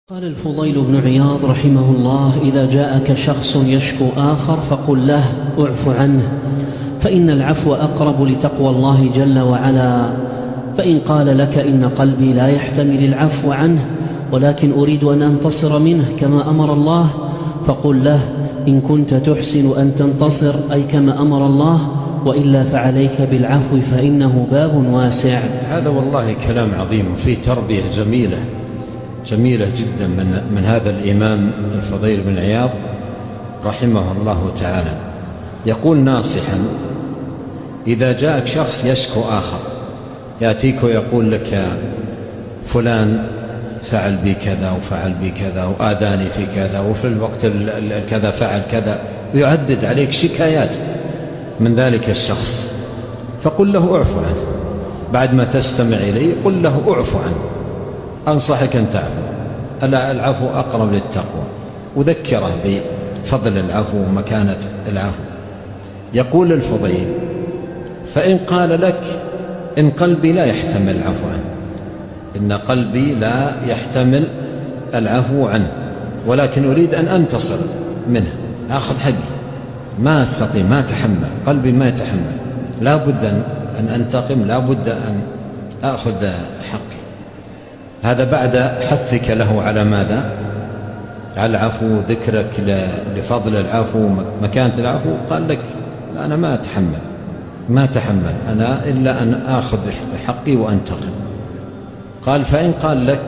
قال الفضيل بن عياض رحمه الله: إذا جاءك شخص يشكو آخر فقل له اعف عنه، فإن العفو أقرب لتقوى الله جل وعلا. فإن قال لك إن قلبي لا يحتمل العفو عنه ولكن أريد أن أنتصر منه كما أمر الله، فقل له إن كنت تحسن أن تنتصر أي كما أمر الله، وإلا فعليك بالعفو فإنه باب واسع. هذا والله كلام عظيم وفيه تربية جميلة جدا من هذا الإمام الفضيل بن عياض رحمه الله تعالى. يقول ناصحا: إذا جاءك شخص يشكو آخر، يأتيك ويقول لك فلان فعل بي كذا وفعل بي كذا وآذاني في كذا وفي الوقت كذا فعل كذا، ويعدد عليك شكايات من ذلك الشخص، فقل له اعف عنه. بعد ما تستمع إليه قل له اعف عنه، أنصحك أن تعفو، العفو أقرب للتقوى، وذكره بفضل العفو ومكانة العفو. يقول الفضيل: فإن قال لك إن قلبي لا يحتمل العفو عنه، إن قلبي لا يحتمل العفو عنه ولكن أريد أن أنتصر منه، أخذ حقي، ما أستطيع، ما أتحمل، قلبي ما يتحمل، لا بد أن أنتقم، لا بد أن أخذ حقي. هذا بعد حثك له على ماذا؟ على العفو، ذكرك لفضل العفو، مكانة العفو. قال لك أنا ما أتحمل أنا إلا أن آخذ حقي وأنتقم. قال: فإن قال لك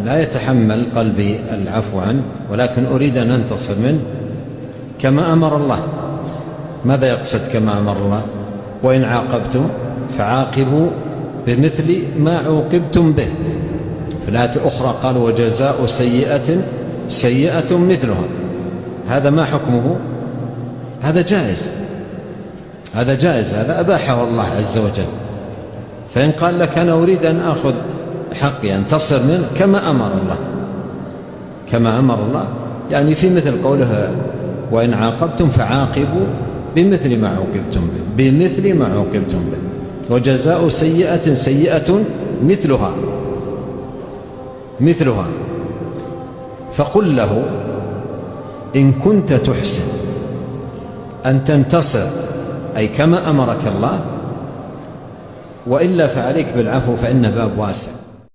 لا يتحمل قلبي العفو عنه ولكن أريد أن أنتصر منه كما أمر الله. ماذا يقصد كما أمر الله؟ وإن عاقبتم فعاقبوا بمثل ما عوقبتم به. في الآية الأخرى قال: وجزاء سيئة مثلها. هذا ما حكمه؟ هذا جائز، هذا أباحه الله عز وجل. فإن قال لك أنا أريد أن أخذ حقي، أنتصر منه كما أمر الله، يعني في مثل قوله: وإن عاقبتم فعاقبوا بمثل ما عوقبتم به، وجزاء سيئة مثلها. فقل له إن كنت تحسن أن تنتصر أي كما أمرك الله، وإلا فعليك بالعفو فإن باب واسع.